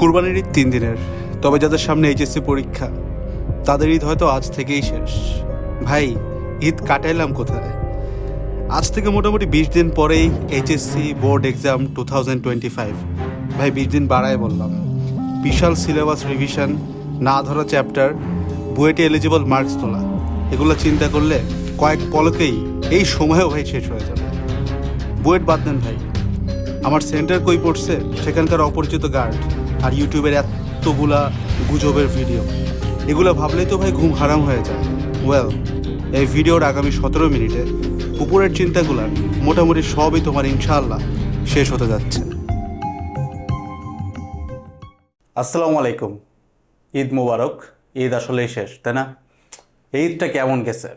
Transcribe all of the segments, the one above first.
কুরবানির ঈদ 3 দিনের, তবে যাদের সামনে এইচএসসি পরীক্ষা তাদের ঈদ হয়তো আজ থেকেই শেষ। ভাই, ঈদ কাটাইলাম কোথায়? আজ থেকে মোটামুটি 20 দিন পরেই এইচএসসি বোর্ড এক্সাম 2025। ভাই 20 দিন বাড়ায় বললাম। বিশাল সিলেবাস রিভিশন, না ধরা চ্যাপ্টার, বুয়েটে এলিজিবল মার্কস তোলা, এগুলো চিন্তা করলে কয়েক পলকেই এই সময়ও ভাই শেষ হয়ে যাবে। বুয়েট বাদ দেন ভাই, আমার সেন্টার কই পড়ছে সেখানকার অপরিচিত গার্ড আর ইউটিউবের এতগুলা গুজবের ভিডিও, এগুলো ভাবলেই তো ভাই ঘুম হারাম হয়ে যায়। ওয়েল, এই ভিডিওর আগামী 17 মিনিটে উপরের চিন্তাগুলার মোটামুটি সবই তোমার ইনশাআল্লাহ শেষ হতে যাচ্ছে। আসসালামু আলাইকুম, ঈদ মোবারক। ঈদ আসলেই শেষ, তাই না? এই ঈদটা কেমন গেছে?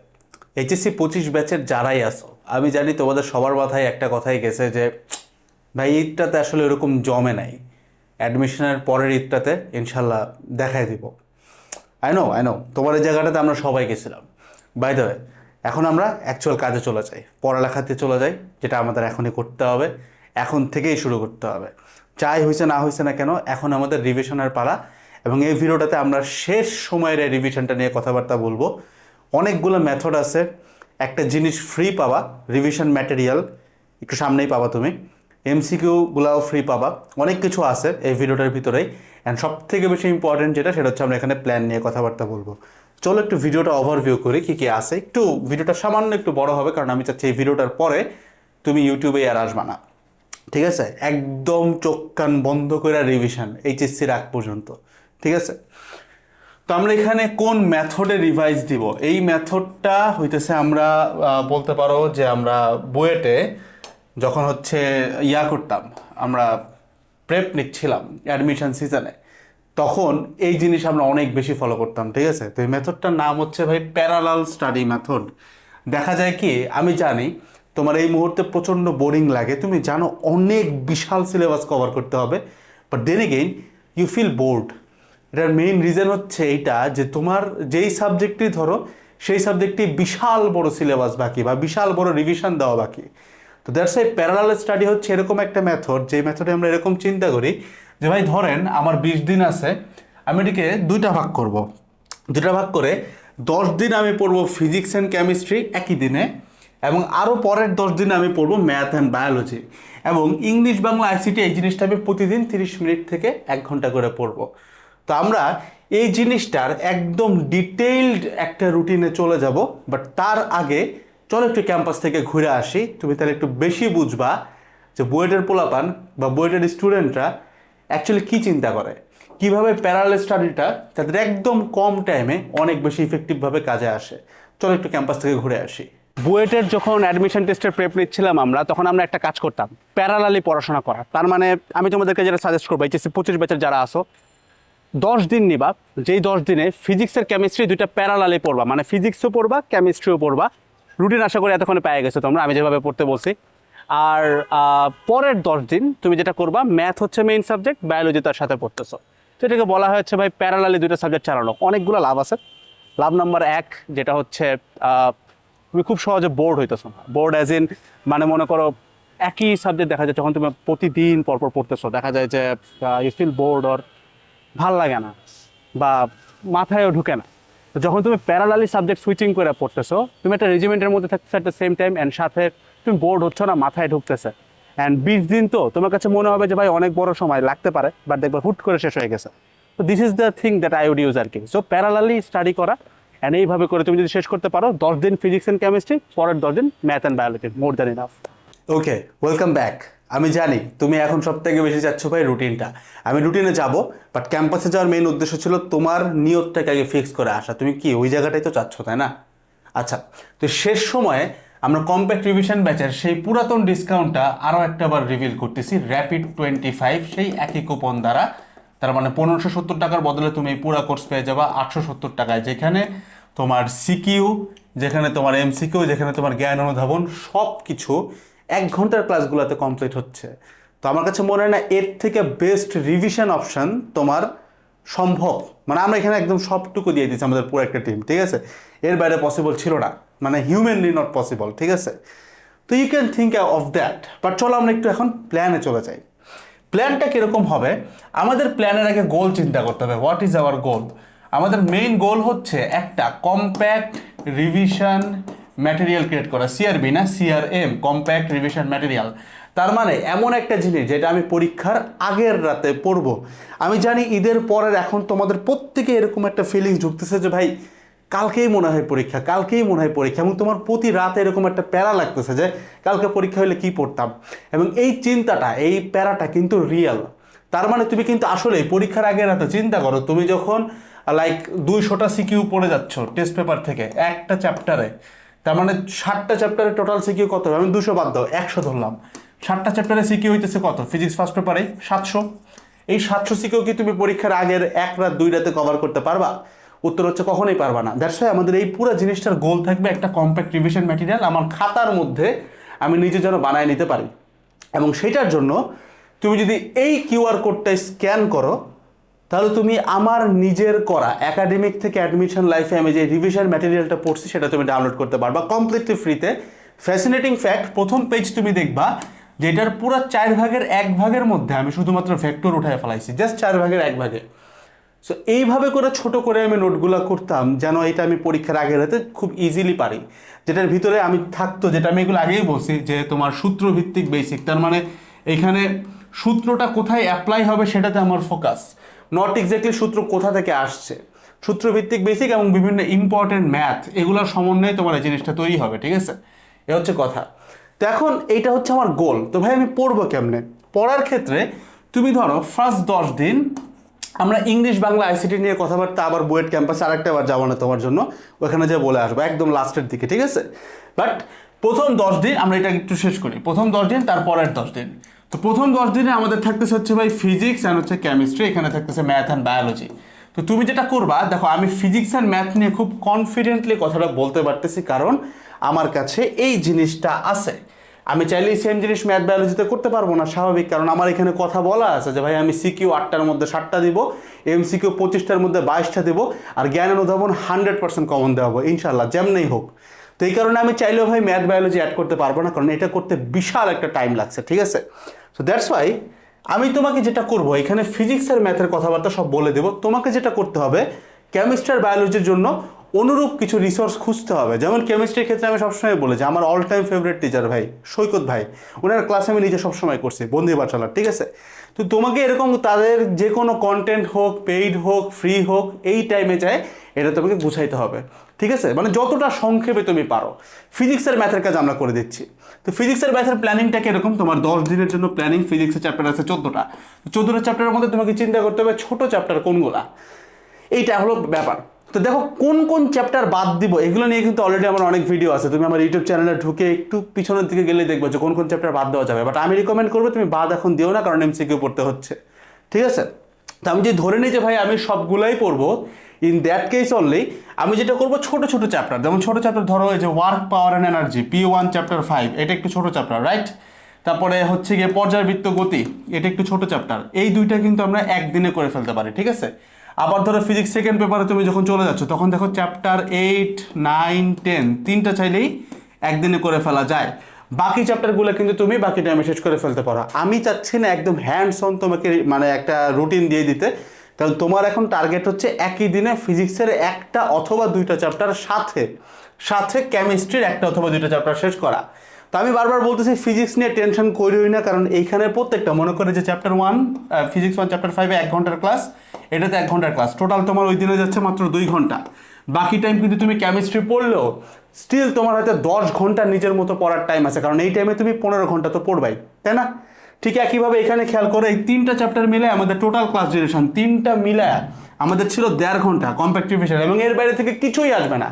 এইচএসসি 25 ব্যাচের যারাই আসো, আমি জানি তোমাদের সবার মাথায় একটা কথাই গেছে যে ভাই ঈদটাতে আসলে এরকম জমে নাই, অ্যাডমিশনের পরের ঈদটাতে ইনশাল্লাহ দেখাই দিব। আই নো তোমার এই জায়গাটাতে আমরা সবাই গেছিলাম। বাই দ্য ওয়ে, এখন আমরা অ্যাকচুয়াল কাজে চলে যাই, পড়ালেখাতে চলে যাই, যেটা আমাদের এখনই করতে হবে, এখন থেকেই শুরু করতে হবে। চাই হয়েছে না হয়েছে না কেন, এখন আমাদের রিভিশনের পালা। এবং এই ভিডিওটাতে আমরা শেষ সময়ের এই রিভিশনটা নিয়ে কথাবার্তা বলবো। অনেকগুলো মেথড আছে, একটা জিনিস ফ্রি পাবা, রিভিশন ম্যাটেরিয়াল একটু সামনেই পাবা তুমি, এমসিকিউগুলাও ফ্রি পাবা, অনেক কিছু আছে এই ভিডিওটার ভিতরেই। অ্যান্ড সব থেকে বেশি ইম্পর্টেন্ট যেটা, সেটা হচ্ছে আমরা এখানে প্ল্যান নিয়ে কথাবার্তা বলবো। চলো একটু ভিডিওটা ওভারভিউ করি কী কী আছে। একটু ভিডিওটা সামান্য একটু বড় হবে, কারণ আমি চাচ্ছি এই ভিডিওটার পরে তুমি ইউটিউবে আর আসবা না, ঠিক আছে? একদম চোখ কান বন্ধ করে রিভিশন এইচএসসির আগ পর্যন্ত, ঠিক আছে? তো আমরা এখানে কোন মেথডে রিভাইজ দিব? এই মেথডটা হইতেছে, আমরা বলতে পারো যে আমরা বুয়েটে যখন হচ্ছে করতাম, আমরা প্রেপ নিচ্ছিলাম অ্যাডমিশন সিজনে, তখন এই জিনিস আমরা অনেক বেশি ফলো করতাম, ঠিক আছে? তো এই মেথডটার নাম হচ্ছে ভাই প্যারালাল স্টাডি মেথড। দেখা যায় কি, আমি জানি তোমার এই মুহূর্তে প্রচণ্ড বোরিং লাগে, তুমি জানো অনেক বিশাল সিলেবাস কভার করতে হবে, but then again you feel bored. এটার মেইন রিজন হচ্ছে এইটা যে তোমার যেই সাবজেক্টটি ধরো, সেই সাবজেক্টটি বিশাল বড় সিলেবাস বাকি বা বিশাল বড় রিভিশন দেওয়া বাকি। তো দ্যাটস ওয়াই প্যারালাল স্টাডি হচ্ছে এরকম একটা মেথড, যে মেথডে আমরা এরকম চিন্তা করি যে ভাই ধরেন আমার 20 দিন আছে, আমি এটিকে দুইটা ভাগ করব। দুটা ভাগ করে 10 দিন আমি পড়বো ফিজিক্স অ্যান্ড কেমিস্ট্রি একই দিনে, এবং আরও পরের 10 দিনে আমি পড়বো ম্যাথ অ্যান্ড বায়োলজি, এবং ইংলিশ বাংলা আইসিটি এই জিনিসটা আমি প্রতিদিন 30 মিনিট থেকে 1 ঘন্টা করে পড়বো। তো আমরা এই জিনিসটার একদম ডিটেইলড একটা রুটিনে চলে যাব, বাট তার আগে চলো একটু ক্যাম্পাস থেকে ঘুরে আসি। তুমি তাহলে একটু বেশি বুঝবা যে বুয়েটের পোলাপান বা বুয়েটের স্টুডেন্টরা অ্যাকচুয়ালি কী চিন্তা করে, কীভাবে প্যারালাল স্টাডিটা তাদের একদম কম টাইমে অনেক বেশি ইফেক্টিভভাবে কাজে আসে। চলো একটু ক্যাম্পাস থেকে ঘুরে আসি। বুয়েটের যখন অ্যাডমিশন টেস্টের প্রেপ নিচ্ছিলাম আমরা, তখন আমরা একটা কাজ করতাম, প্যারালালি পড়াশোনা করা। তার মানে আমি তোমাদেরকে যেটা সাজেস্ট করবো, এইচএসসি 25 ব্যাচের যারা আসো, 10 দিন নিবা, যেই 10 দিনে ফিজিক্সের কেমিস্ট্রি দুইটা প্যারালালি পড়বা, মানে ফিজিক্সও পড়বা কেমিস্ট্রিও পড়বা। রুটিন আশা করি এতক্ষণে পেয়ে গেছো তোমরা, আমি যেভাবে পড়তে বলছি। আর পরের 10 দিন তুমি যেটা করবা, ম্যাথ হচ্ছে মেইন সাবজেক্ট, বায়োলজি তার সাথে পড়তেছো। তো এটাকে বলা হচ্ছে ভাই প্যারালালি দুইটা সাবজেক্ট চালানো। অনেকগুলো লাভ আছে। লাভ নাম্বার 1 যেটা হচ্ছে তুমি খুব সহজে বোর্ড হইতেছো না। বোর্ড অ্যাজ ইন মানে মনে করো একই সাবজেক্ট দেখা যায় যখন তুমি প্রতিদিন পরপর পড়তেছো, দেখা যায় যে ইউ ফিল বোর্ড, অর ভাল লাগে না বা মাথায়ও ঢুকে না। তো যখন তুমি প্যারালালি সাবজেক্ট সুইচিং করে পড়তেছো, তুমি একটা রেজিমেন্টের মধ্যে থাকতেছো at the same time, and সাথে তুমি বোর্ড হচ্ছ না, মাথায় ঢুকতেছে। অ্যান্ড 20 দিন তো তোমার কাছে মনে হবে যে ভাই অনেক বড় সময় লাগতে পারে, বাট দেখবা হুট করে শেষ হয়ে গেছে। তো this is the thing that I would use আর কি। সো প্যারালালি স্টাডি করা, অ্যান্ড এইভাবে করে তুমি যদি শেষ করতে পারো 10 দিন ফিজিক্স অ্যান্ড কেমিস্ট্রি, পরের 10 দিন math and biology, more than enough. Okay, welcome back. আমি জানি তুমি এখন সব থেকে বেশি চাচ্ছ ভাই রুটিনটা। আমি রুটিনে যাব, বাট ক্যাম্পাসে যাওয়ার মেইন উদ্দেশ্য ছিল তোমার নিয়তটাকে আগে ফিক্স করে আসা। তুমি কি ওই জায়গাটাই তো চাচ্ছ, তাই না? আচ্ছা, তো শেষ সময়ে আমরা কম্প্যাক্ট রিভিশন ব্যাচের সেই পুরাতন ডিসকাউন্টটা আরও একটাবার রিভিল করতেছি, র্যাপিড 25, সেই একই কুপন দ্বারা। তার মানে 1570 টাকার বদলে তুমি এই পুরা কোর্স পেয়ে যাবা 870 টাকায়, যেখানে তোমার সিকিউ, যেখানে তোমার এমসিকিউ, যেখানে তোমার জ্ঞান অনুধাবন, সব কিছু 1 ঘন্টার ক্লাসগুলোতে কমপ্লিট হচ্ছে। তো আমার কাছে মনে হয় না এর থেকে বেস্ট রিভিশন অপশান তোমার সম্ভব। মানে আমরা এখানে একদম সবটুকু দিয়ে দিচ্ছি আমাদের পুরো একটা টিম, ঠিক আছে? এর বাইরে পসিবল ছিল না, মানে হিউম্যানলি নট পসিবল, ঠিক আছে? তো you can think of that. But চলো আমরা একটু এখন প্ল্যানে চলে যাই। প্ল্যানটা কীরকম হবে, আমাদের প্ল্যানের আগে গোল চিন্তা করতে হবে। হোয়াট ইজ আওয়ার গোল? আমাদের মেইন গোল হচ্ছে একটা কম্প্যাক্ট রিভিশন ম্যাটেরিয়াল ক্রিয়েট করা, সিআরবি না সিআরএম, কম্প্যাক্ট রিভিশন ম্যাটেরিয়াল। তার মানে এমন একটা জিনিস যেটা আমি পরীক্ষার আগের রাতে পড়বো। আমি জানি ঈদের পরের এখন তোমাদের প্রত্যেকে এরকম একটা ফিলিংস ঢুকতেছে যে ভাই কালকেই মনে হয় পরীক্ষা, কালকেই মনে হয় পরীক্ষা, এবং তোমার প্রতি রাতে এরকম একটা প্যারা লাগতেছে যে কালকে পরীক্ষা হলে কী পড়তাম, এবং এই চিন্তাটা, এই প্যারাটা কিন্তু রিয়েল। তার মানে তুমি কিন্তু আসলে পরীক্ষার আগের রাতে চিন্তা করো, তুমি যখন লাইক 200টা সিকিউ পড়ে যাচ্ছ টেস্ট পেপার থেকে একটা চ্যাপ্টারে, তার মানে 60টা চ্যাপ্টারে টোটাল সিকিউ কত হবে? আমি 200 বাদ দাও, 100 ধরলাম। 60টা চ্যাপ্টারে সিকিউ হইতেছে কত? ফিজিক্স ফার্স্ট পেপারে 700। এই 700 সিকিউ কি তুমি পরীক্ষার আগের 1 রাত 2 রাতে কভার করতে পারবা? উত্তর হচ্ছে কখনোই পারবা না। দ্যাটস ওয়াই আমাদের এই পুরো জিনিসটার গোল থাকবে একটা কম্প্যাক্ট রিভিশন ম্যাটেরিয়াল আমার খাতার মধ্যে আমি নিজে যেন বানায় নিতে পারি। এবং সেটার জন্য তুমি যদি এই কিউআর কোডটা স্ক্যান করো, তাহলে তুমি আমার নিজের করা একাডেমিক থেকে অ্যাডমিশন লাইফে আমি যে রিভিশন ম্যাটেরিয়ালটা পড়ছি সেটা তুমি ডাউনলোড করতে পারবা কমপ্লিটলি ফ্রিতে। ফ্যাসিনেটিং ফ্যাক্ট, প্রথম পেজ তুমি দেখবা যেটার পুরো 4 ভাগের 1 ভাগের মধ্যে আমি শুধুমাত্র ভেক্টর উঠায় ফেলাইছি, জাস্ট 4 ভাগের 1 ভাগে। সো এইভাবে করে ছোট করে আমি নোটগুলো করতাম যেন এটা আমি পরীক্ষার আগে রাতে খুব ইজিলি পারি। যেটার ভিতরে আমি থাকতো, যেটা আমি এগুলো আগেই বলছি যে তোমার সূত্রভিত্তিক বেসিক, তার মানে এখানে সূত্রটা কোথায় অ্যাপ্লাই হবে সেটাতে আমার ফোকাস, নট এক্স্যাক্টলি সূত্র কোথা থেকে আসছে। সূত্রভিত্তিক বেসিক এবং বিভিন্ন ইম্পর্টেন্ট ম্যাথ, এগুলোর সমন্বয়ে তোমার এই জিনিসটা তৈরি হবে, ঠিক আছে? এ হচ্ছে কথা। তো এখন এইটা হচ্ছে আমার গোল। তো ভাই আমি পড়বো কেমনে? পড়ার ক্ষেত্রে তুমি ধরো ফার্স্ট 10 দিন আমরা ইংলিশ বাংলা আইসিটি নিয়ে কথাবার্তা আবার বুয়েট ক্যাম্পাসে আরেকটা বার যাবো না তোমার জন্য, ওখানে যে বলে আসবো একদম লাস্টের দিকে, ঠিক আছে? বাট প্রথম 10 দিন আমরা এটা একটু শেষ করি, প্রথম 10 দিন তারপরের 10 দিন। তো প্রথম 10 দিনে আমাদের থাকতেছে হচ্ছে ভাই ফিজিক্স অ্যান্ড হচ্ছে কেমিস্ট্রি, এখানে থাকতেছে ম্যাথ অ্যান্ড বায়োলজি। তো তুমি যেটা করবা, দেখো আমি ফিজিক্স অ্যান্ড ম্যাথ নিয়ে খুব কনফিডেন্টলি কথাটা বলতে পারতেছি, কারণ আমার কাছে এই জিনিসটা আছে। আমি চাইলেই সেম জিনিস ম্যাথ বায়োলজিতে করতে পারবো না, স্বাভাবিক, কারণ আমার এখানে কথা বলা আছে যে ভাই আমি সিকিউ 8টার মধ্যে 7টা দিব, এমসিকিউ 25টার মধ্যে 22টা দেবো, আর জ্ঞান অনুধাবন 100% কমন দেওয়াবো ইনশাল্লাহ, যেমনেই হোক। তো এই কারণে আমি চাইলেও ভাই ম্যাথ বায়োলজি অ্যাড করতে পারবো না, কারণ এটা করতে বিশাল একটা টাইম লাগছে, ঠিক আছে? সো দ্যাটস ওয়াই আমি তোমাকে যেটা করবো, এখানে ফিজিক্স আর ম্যাথের কথাবার্তা সব বলে দেবো। তোমাকে যেটা করতে হবে, কেমিস্ট্রি আর বায়োলজির জন্য অনুরূপ কিছু রিসোর্স খুঁজতে হবে। যেমন কেমিস্ট্রির ক্ষেত্রে আমি সবসময় বলি যে আমার অল টাইম ফেভারিট টিচার ভাই সৈকত ভাই, ওনার ক্লাস আমি নিজে সবসময় করছি, বন্দি পাঠশালা, ঠিক আছে? তো তোমাকে এরকম তাদের যে কোনো কন্টেন্ট হোক, পেইড হোক, ফ্রি হোক, এই টাইমে চায় এটা তোমাকে গুছাইতে হবে, ঠিক আছে? মানে যতটা সংক্ষেপে তুমি পারো। ফিজিক্সের ম্যাথের কাজ আমরা করে দিচ্ছি। তো ফিজিক্সের ম্যাথের প্ল্যানিংটা কিরকম? তোমার 10 দিনের জন্য প্ল্যানিং, ফিজিক্সের চ্যাপ্টার আছে 14টা। 14টা চ্যাপ্টারের মধ্যে তোমাকে চিন্তা করতে হবে ছোট চ্যাপ্টার কোনগুলা, এইটা হলো ব্যাপার। তো দেখো কোন কোন চ্যাপ্টার বাদ দিব, এগুলো নিয়ে কিন্তু অলরেডি আমার অনেক ভিডিও আছে, তুমি আমার ইউটিউব চ্যানেলে ঢুকে একটু পিছনের দিকে গেলে দেখবে যে কোন কোন চ্যাপ্টার বাদ দেওয়া যাবে। বাট আমি রিকমেন্ড করবো তুমি বাদ এখন দিও না, কারণ এমসিকিউ পড়তে হচ্ছে, ঠিক আছে? তো আমি যদি ধরে নিই যে ভাই আমি সবগুলাই পড়বো, ইন দ্যাট কেস অনলি আমি যেটা করবো ছোট ছোট চ্যাপ্টার, যেমন ছোট চ্যাপ্টার ধরো এই যে work power and energy P1 chapter 5, এটা একটু ছোট চ্যাপ্টার, রাইট? তারপরে হচ্ছে গিয়ে পর্যায়বৃত্ত গতি, এটা একটু ছোট চ্যাপ্টার। এই দুইটা কিন্তু আমরা একদিনে করে ফেলতে পারি, ঠিক আছে? আবার ধরো ফিজিক্স সেকেন্ড পেপারে তুমি যখন চলে যাচ্ছ, তখন দেখো চ্যাপ্টার 8, 9, 10 তিনটা চাইলেই একদিনে করে ফেলা যায়। বাকি চ্যাপ্টারগুলো কিন্তু তুমি বাকি টাইমে শেষ করে ফেলতে পারো। আমি চাচ্ছি না একদম হ্যান্ডস অন তোমাকে মানে একটা রুটিন দিয়ে দিতে, কারণ তোমার এখন টার্গেট হচ্ছে একই দিনে ফিজিক্সের একটা অথবা দুইটা চ্যাপ্টার সাথে সাথে কেমিস্ট্রির একটা অথবা দুইটা চ্যাপ্টার শেষ করা। তো আমি বারবার বলতেছি ফিজিক্স নিয়ে টেনশন করিই না, কারণ এইখানে প্রত্যেকটা মনে করে যে চ্যাপ্টার 1 ফিজিক্স 1 চ্যাপ্টার 5 1 ঘন্টার ক্লাস, এটাতে 1 ঘন্টার ক্লাস, টোটাল তোমার ওই দিনে যাচ্ছে মাত্র 2 ঘন্টা। বাকি টাইম কিন্তু তুমি কেমিস্ট্রি পড়লেও স্টিল তোমার হয়তো 10 ঘন্টা নিজের মতো পড়ার টাইম আছে, কারণ এই টাইমে তুমি 15 ঘন্টা তো পড়বাই, তাই না? ঠিক একইভাবে এখানে খেয়াল করে এই 3টা চ্যাপ্টার মিলে আমাদের টোটাল ক্লাস ডিউরেশন 3টা মিলে আমাদের ছিল 1.5 ঘন্টা কম্প্যাক্ট রিভিশন, এবং এর বাইরে থেকে কিছুই আসবে না,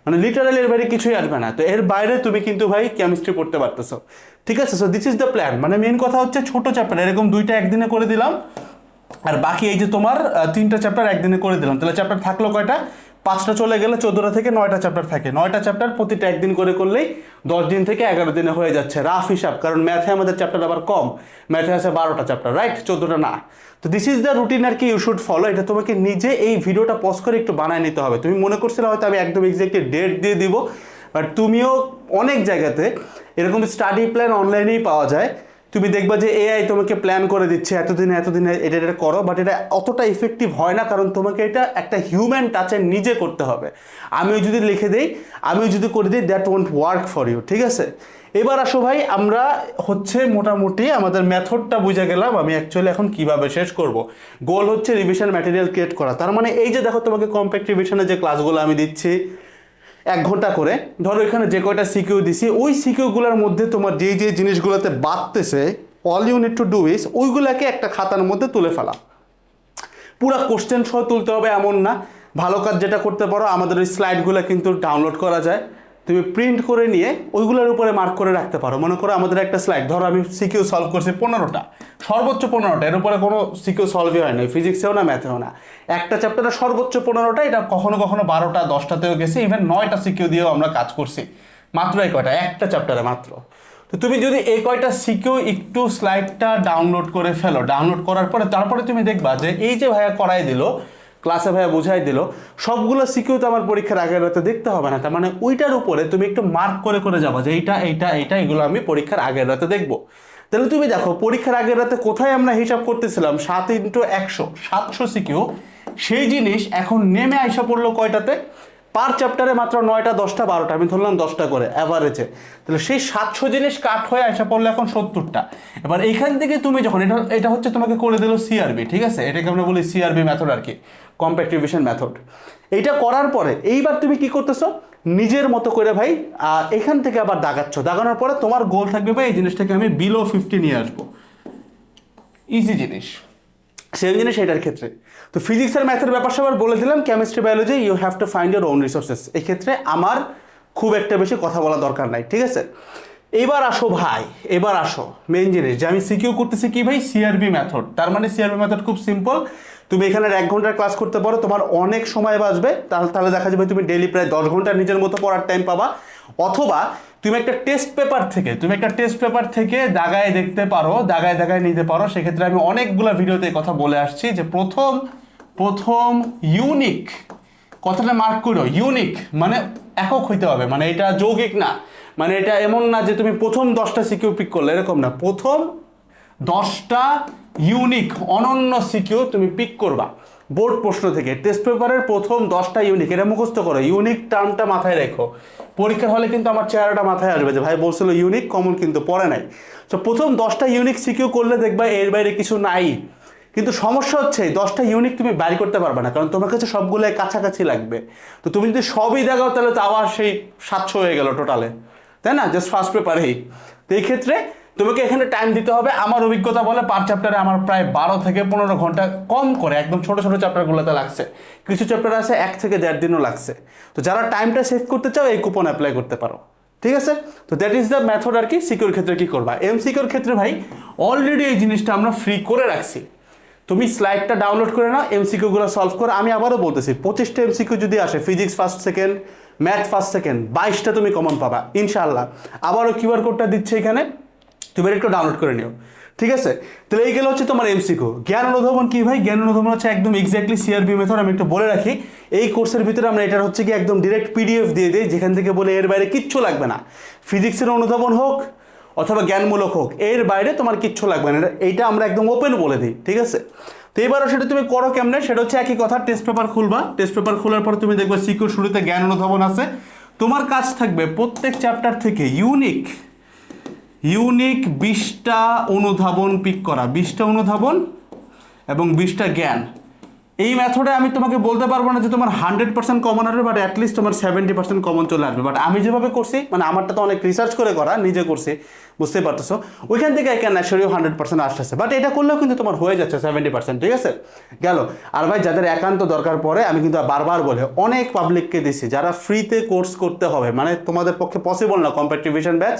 মানে লিটারালি এর বাইরে কিছুই আসবে না। তো এর বাইরে তুমি কিন্তু ভাই কেমিস্ট্রি পড়তে পারতেছো, ঠিক আছে? So this is the plan. মানে মেন কথা হচ্ছে ছোট চ্যাপ্টার এরকম 2টা একদিনে করে দিলাম, আর বাকি এই যে তোমার 3টা চ্যাপ্টার একদিনে করে দিলাম, তাহলে চ্যাপ্টার থাকলো কয়টা? 5টা চলে গেলে 14টা থেকে 9টা চ্যাপ্টার থাকে। 9টা চ্যাপ্টার প্রতিটা একদিন করে করলেই 10 দিন থেকে 11 দিনে হয়ে যাচ্ছে, রাফ হিসাব। কারণ ম্যাথে আমাদের চ্যাপ্টার আবার কম, ম্যাথে আছে 12টা চ্যাপ্টার, রাইট? 14টা না। তো দিস ইজ দ্য রুটিন আর কি, ইউ শুড ফলো। এটা তোমাকে নিজে এই ভিডিওটা পজ করে একটু বানায় নিতে হবে। তুমি মনে করছিলে হয়তো আমি একদম এক্সাক্টলি ডেট দিয়ে দিব, বাট তুমিও অনেক জায়গাতে এরকম স্টাডি প্ল্যান অনলাইনেই পাওয়া যায়, তুমি দেখবা যে এআই তোমাকে প্ল্যান করে দিচ্ছে এতদিনে এতদিনে এটা এটা করো, বাট এটা অতটা ইফেক্টিভ হয় না, কারণ তোমাকে এটা একটা হিউম্যান টাচে নিজে করতে হবে। আমিও যদি লিখে দিই, আমিও যদি করে দিই, that won't work for you, ঠিক আছে? এবার আসো ভাই, আমরা হচ্ছে মোটামুটি আমাদের মেথডটা বুঝে গেলাম। আমি অ্যাকচুয়ালি এখন কিভাবে শেষ করব। গোল হচ্ছে রিভিশন ম্যাটেরিয়াল ক্রিয়েট করা। তার মানে এই যে দেখো, তোমাকে কম্প্যাক্ট রিভিশনের যে ক্লাসগুলো আমি দিচ্ছি 1 ঘন্টা করে, ধরো এখানে যে কয়টা সিকিউ দিছি, ওই সিকিউগুলোর মধ্যে তোমার যে যে জিনিসগুলোতে বাড়তেছে, all you need to do is ওইগুলোকে একটা খাতার মধ্যে তুলে ফেলা। পুরো কোশ্চেন সহ তুলতে হবে এমন না। ভালো কাজ যেটা করতে পারো, আমাদের ওই স্লাইডগুলো কিন্তু ডাউনলোড করা যায়, তুমি প্রিন্ট করে নিয়ে ওইগুলোর উপরে মার্ক করে রাখতে পারো। মনে করো আমাদের একটা স্লাইড, ধরো আমি সিকিউ সলভ করছি 15টা, সর্বোচ্চ 15টা, এর উপরে কোনো সিকিউ সলভই হয় না, ফিজিক্সেও না ম্যাথেও না। একটা চ্যাপ্টারে সর্বোচ্চ 15টা, এটা কখনো কখনো 12টা 10টাতেও গেছে, ইভেন 9টা সিকিউ দিয়েও আমরা কাজ করছি। মাত্র এই কয়টা, একটা চ্যাপ্টারে মাত্র। তো তুমি যদি এই কয়টা সিকিউ একটু স্লাইডটা ডাউনলোড করে ফেলো, ডাউনলোড করার পরে তারপরে তুমি দেখবা যে এই যে ভাইয়া করাই দিল, ক্লাসে ভাইয়া বুঝাই দিল, সবগুলো সিকিউ তো আমার পরীক্ষার আগের রাতে দেখতে হবে না। তার মানে ওইটার উপরে তুমি একটু মার্ক করে করে যাবো যে এইটা এইটা এইটা, এগুলো আমি পরীক্ষার আগের রাতে দেখবো। তাহলে তুমি দেখো পরীক্ষার আগের রাতে কোথায় আমরা হিসাব করতেছিলাম 7 × 100, 700 সিকিউ, সেই জিনিস এখন নেমে আইসা পড়লো কয়টাতে, পার চ্যাপ্টারে মাত্র 9টা 10টা 12টা, আমি ধরলাম 10টা করে অ্যাভারেজে। তাহলে সেই 700 জিনিস কাট হয়ে আসা পড়লো এখন 70টা। এবার এইখান থেকে তুমি যখন এটা হচ্ছে তোমাকে করে দিল সিআরবি, ঠিক আছে, এটাকে আমরা বলি সিআরবি মেথড আর কি, কম্প্যাক্ট রিভিশন মেথড। এইটা করার পরে এইবার তুমি কি করতেছো, নিজের মতো করে ভাই এখান থেকে আবার দাগাচ্ছ। দাগানোর পরে তোমার গোল থাকবে ভাই এই জিনিসটাকে আমি বিলো 50 নিয়ে আসবো। ইজি জিনিস, সেম জিনিস এটার ক্ষেত্রে। তো ফিজিক্স আর ম্যাথের ব্যাপার সবার বলে দিলাম, chemistry biology you have to find your own resources. এই ক্ষেত্রে আমার খুব একটা বেশি কথা বলা দরকার নাই, ঠিক আছে? এবার আসো ভাই, এবার আসো মেইন জিনিস, যে আমি সিকিউ করতেছি কি ভাই, সিআরবি মেথড। তার মানে সিআরবি মেথড খুব সিম্পল, তুমি এখানে 1 ঘন্টার ক্লাস করতে পারো, তোমার অনেক সময় বাঁচবে। তাহলে দেখা যাবে তুমি ডেইলি প্রায় 10 ঘন্টা নিজের মতো পড়ার টাইম পাবা। অথবা তুমি একটা টেস্ট পেপার থেকে দাগায় দেখতে পারো, দাগায় দাগায় নিতে পারো। সেক্ষেত্রে আমি অনেকগুলো ভিডিওতে কথা বলে আসছি যে প্রথম ইউনিক কথাটা মার্ক করো। ইউনিক মানে একক হইতে হবে, মানে এটা যৌগিক না, মানে এটা এমন না যে তুমি প্রথম 10টা সিকিউ পিক করলে, এরকম না। প্রথম 10টা ইউনিক অনন্য সিকিউ তুমি পিক করবা বোর্ড প্রশ্ন থেকে। টেস্ট পেপারের প্রথম 10টা ইউনিক, এটা মুখস্থ করো, ইউনিক টার্মটা মাথায় রেখো। পরীক্ষার হলে কিন্তু আমার চেহারাটা মাথায় আসবে যে ভাই বলছিল ইউনিক, কমন কিন্তু পড়ে নাই। তো প্রথম 10টা ইউনিক সিকিউ করলে দেখবা এর বাইরে কিছু নাই। কিন্তু সমস্যা হচ্ছে 10টা ইউনিক তুমি বাইর করতে পারবে না, কারণ তোমার কাছে সবগুলো কাছাকাছি লাগবে। তো তুমি যদি সবই দেখাও তাহলে তো আবার সেই 700 হয়ে গেল টোটালে, তাই না, জাস্ট ফার্স্ট পেপারেই। তো এই ক্ষেত্রে তোমাকে এখানে টাইম দিতে হবে। আমার অভিজ্ঞতা বলে পার চ্যাপ্টারে আমার প্রায় 12 থেকে 15 ঘন্টা কম করে, একদম ছোট ছোট চ্যাপ্টারগুলোতে লাগছে। কিছু চ্যাপ্টার আছে 1 থেকে 1.5 দিনও লাগছে। তো যারা টাইমটা সেভ করতে চাও এই কুপন অ্যাপ্লাই করতে পারো, ঠিক আছে? তো দ্যাট ইজ দ্য মেথড আর কি। সিকিউর ক্ষেত্রে কি করবা, এমসিকিউর ক্ষেত্রে ভাই অলরেডি এই জিনিসটা আমরা ফ্রি করে রাখছি। তুমি স্লাইডটা ডাউনলোড করে নাও, এমসিকিউগুলো সলভ করো। আমি আবারও বলতেছি 25টা এমসিকিউ যদি আসে, physics first second, math first second, 22টা তুমি কমন পাবা ইনশাআল্লাহ। আবারও কিউআর কোডটা দিচ্ছে এখানে, তুমি একটু ডাউনলোড করে নিও, ঠিক আছে? তাহলে এই গেল হচ্ছে তোমার এমসিকিউ। জ্ঞান অনুধাবন কি ভাই? জ্ঞান অনুধাবন হচ্ছে একদম এক্স্যাক্টলি সিআরবি মেথড। আমি একটু বলে রাখি, এই কোর্সের ভিতরে আমরা এটার হচ্ছে কি একদম ডিরেক্ট পিডিএফ দিয়ে দিই, যেখান থেকে বলে এর বাইরে কিচ্ছু লাগবে না। ফিজিক্সের অনুধাবন হোক অথবা জ্ঞানমূলক হোক, এর বাইরে তোমার কিচ্ছু লাগবে না, এইটা আমরা একদম ওপেন বলে দিই, ঠিক আছে? তো এবারও সেটা তুমি করো কেমনে, সেটা হচ্ছে একই কথা, টেস্ট পেপার খুলবা। টেস্ট পেপার খোলার পর তুমি দেখবে সিকিউর শুরুতে জ্ঞান অনুধাবন আছে। তোমার কাজ থাকবে প্রত্যেক চ্যাপ্টার থেকে ইউনিক 20টা অনুধাবন পিক করা, 20টা অনুধাবন এবং 20টা জ্ঞান। এই মেথডে আমি তোমাকে বলতে পারবো না যে তোমার 100% কমন আসবে, বাট অ্যাটলিস্ট তোমার 70% কমন চলে আসবে। বাট আমি যেভাবে করছি, মানে আমারটা তো অনেক রিসার্চ করে করা, নিজে করছি, বুঝতে পারতেছো, ওইখান থেকে আই ক্যান অ্যাসিওর ইউ 100% আসতেছে। বাট এটা করলেও কিন্তু তোমার হয়ে যাচ্ছে 70%, ঠিক আছে? গেল। আর ভাই যাদের একান্ত দরকার পড়ে, আমি কিন্তু বারবার বলে অনেক পাবলিককে দিছি, যারা ফ্রিতে কোর্স করতে হবে, মানে তোমাদের পক্ষে পসিবল না কম্প্যাক্ট রিভিশন ব্যাচ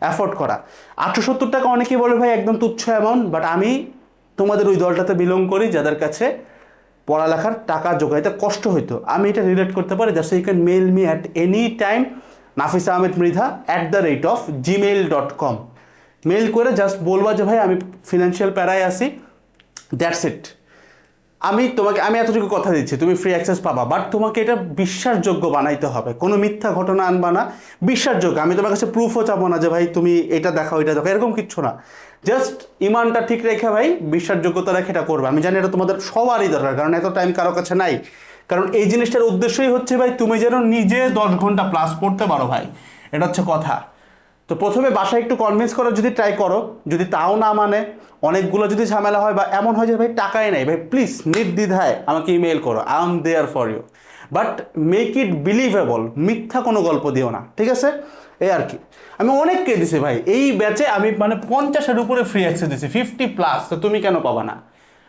অ্যাফোর্ড করা। 870 টাকা অনেকেই বলে ভাই একদম তুচ্ছ অ্যামাউন্ট, বাট আমি তোমাদের ওই দলটাতে বিলং করি যাদের কাছে পড়ালেখার টাকা জোগাইতে কষ্ট হইতো। আমি এটা রিলেট করতে পারি। That's you can mail me at any time nafisa.ahmed.mridha@gmail.com। Mail করে জাস্ট বলবা যে ভাই আমি ফিনান্সিয়াল প্যারায় আছি, দ্যাটস ইট। আমি এতটুকু কথা দিচ্ছি, তুমি ফ্রি অ্যাক্সেস পাবা, বাট তোমাকে এটা বিশ্বাসযোগ্য বানাইতে হবে। কোনো মিথ্যা ঘটনা আনবা না, বিশ্বাসযোগ্য। আমি তোমার কাছে প্রুফও চাবো না যে ভাই তুমি এটা দেখাও এটা দেখো, এরকম কিচ্ছু না। জাস্ট ইমানটা ঠিক রেখে ভাই বিশ্বাসযোগ্যতা রেখে এটা করবে। আমি জানি এটা তোমাদের সবারই দরকার, কারণ এত টাইম কারো কাছে নাই। কারণ এই জিনিসটার উদ্দেশ্যই হচ্ছে ভাই তুমি যেন নিজে 10 ঘন্টা প্লাস পড়তে পারো ভাই, এটা হচ্ছে কথা। তো প্রথমে বাসায় একটু কনভিন্স করার যদি ট্রাই করো, যদি তাও না মানে, অনেকগুলো যদি ঝামেলা হয় বা এমন হয় যে ভাই টাকাই নাই, ভাই প্লিজ নির্দ্বিধায় আমাকে ইমেল করো, I am there for you. But make it believable, মিথ্যা কোনো গল্প দিও না, ঠিক আছে? এই আর কি। আমি অনেককে দিছি ভাই এই ব্যাচে, আমি মানে 50-এর উপরে ফ্রি অ্যাক্সেস দিছি, 50+। তো তুমি কেন পাবা না?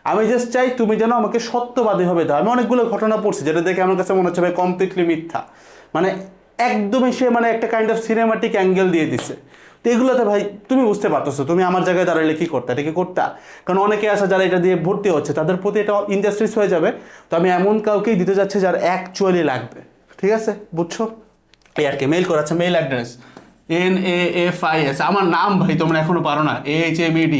আমি জাস্ট চাই তুমি যেন আমাকে সত্যবাদী হবে দাও। আমি অনেকগুলো ঘটনা পড়ছি যেটা দেখে আমার কাছে মনে হচ্ছে ভাই কমপ্লিটলি মিথ্যা, মানে একদমই সে মানে একটা কাইন্ড অফ সিনেমাটিক অ্যাঙ্গেল দিয়ে দিছে। তো এগুলোতে ভাই তুমি বুঝতে পারতেছো তুমি আমার জায়গায় দাঁড়ালে কী করতে, এটা কি করতা? কারণ অনেকে আছে যারা এটা দিয়ে ভর্তি হচ্ছে, তাদের প্রতি এটা ইনজাস্টিস হয়ে যাবে। তো আমি এমন কাউকেই দিতে যাচ্ছি যার অ্যাকচুয়ালি লাগবে, ঠিক আছে? বুঝছো? এই আর কি। মেইল করাচ্ছে, মেইল অ্যাড্রেস NAFIS, আমার নাম ভাই তোমরা এখনো পারো না, HMED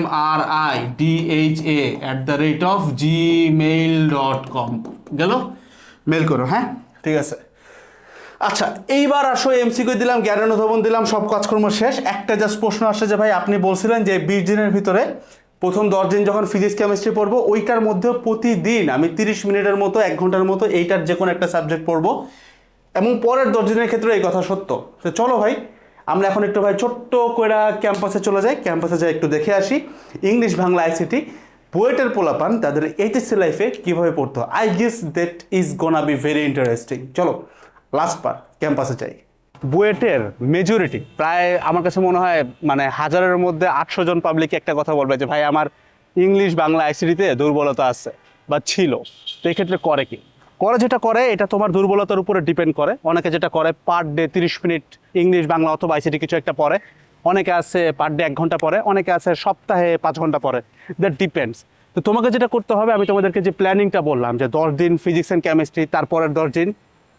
MRIDAH@gmail.com গেল, মেল করো, হ্যাঁ ঠিক আছে। আচ্ছা এইবার আসো, এমসিকিউ দিলাম, জ্ঞানের অনুধাবন দিলাম, সব কাজকর্ম শেষ। একটা জাস্ট প্রশ্ন আসছে যে ভাই আপনি বলছিলেন যে 20 দিনের ভিতরে প্রথম 10 দিন যখন ফিজিক্স কেমিস্ট্রি পড়বো, ওইটার মধ্যে প্রতিদিন আমি 30 মিনিটের মতো 1 ঘন্টার মতো এইটার যে কোনো একটা সাবজেক্ট পড়বো, এবং পরের 10 দিনের ক্ষেত্রে এই কথা সত্য। তো চলো ভাই আমরা এখন একটু ভাই ছোট্ট করে ক্যাম্পাসে চলে যাই, ক্যাম্পাসে যাই একটু দেখে আসি ইংলিশ বাংলা আইসিটি বুয়েটের পোলাপান তাদের এইচএসসি লাইফে কীভাবে পড়তো। I guess that is gonna be very interesting. চলো লাস্ট পার ক্যাম্পাসে যাই। বুয়েটের মেজরিটি প্রায় আমার কাছে মনে হয় মানে 1000-এর মধ্যে 800 জন পাবলিক একটা কথা বলবে যে ভাই আমার ইংলিশ বাংলা আইসিটিতে দুর্বলতা আছে বা ছিল। তো এই ক্ষেত্রে করে কি করে, যেটা করে এটা তোমার দুর্বলতার উপরে ডিপেন্ড করে। অনেকে যেটা করে per day 30 minute English Bangla অথবা আইসিটি কিছু একটা পড়ে, অনেকে আছে পার ডে 1 ঘন্টা পড়ে, অনেকে আছে সপ্তাহে 5 ঘন্টা পড়ে, দ্যাট ডিপেন্ডস। তো তোমাকে যেটা করতে হবে, আমি তোমাদেরকে যে প্ল্যানিংটা বললাম যে 10 দিন ফিজিক্স অ্যান্ড কেমিস্ট্রি, তারপরের 10 দিন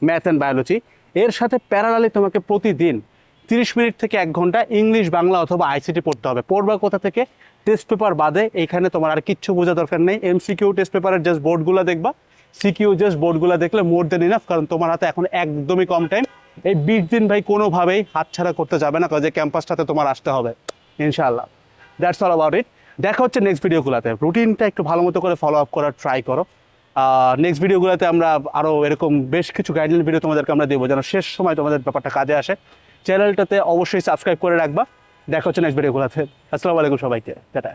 ম্যাথ অ্যান্ড বায়োলজি, এর সাথে প্যারালালি তোমাকে প্রতিদিন 30 মিনিট থেকে 1 ঘন্টা ইংলিশ বাংলা অথবা আইসিটি পড়তে হবে। পড়বা কোথা থেকে? টেস্ট পেপার বাদে। এইখানে তোমার আর কিচ্ছু বোঝা দরকার নেই। এমসিকিউ টেস্ট পেপারের জাস্ট বোর্ডগুলো দেখবা, সিকিউ জাস্ট বোর্ডগুলো দেখলে মোর দেন ইনাফ। কারণ তোমার হাতে এখন একদমই কম টাইম। এই 20 দিন ভাই কোনোভাবেই হাতছাড়া করতে যাবে না, কারণ যে ক্যাম্পাসটাতে তোমার আসতে হবে ইনশাআল্লাহ। That's all about it. দেখা হচ্ছে নেক্সট ভিডিওগুলোতে। রুটিনটা একটু ভালো মতো করে ফলো আপ করার ট্রাই করো। নেক্সট ভিডিওগুলোতে আমরা আরও এরকম বেশ কিছু গাইডলাইন ভিডিও তোমাদেরকে আমরা দেবো, যেন শেষ সময় তোমাদের ব্যাপারটা কাজে আসে। চ্যানেলটাতে অবশ্যই সাবস্ক্রাইব করে রাখবা। দেখা হচ্ছে নেক্সট ভিডিওগুলোতে। আসসালামু আলাইকুম সবাইকে, টাটা।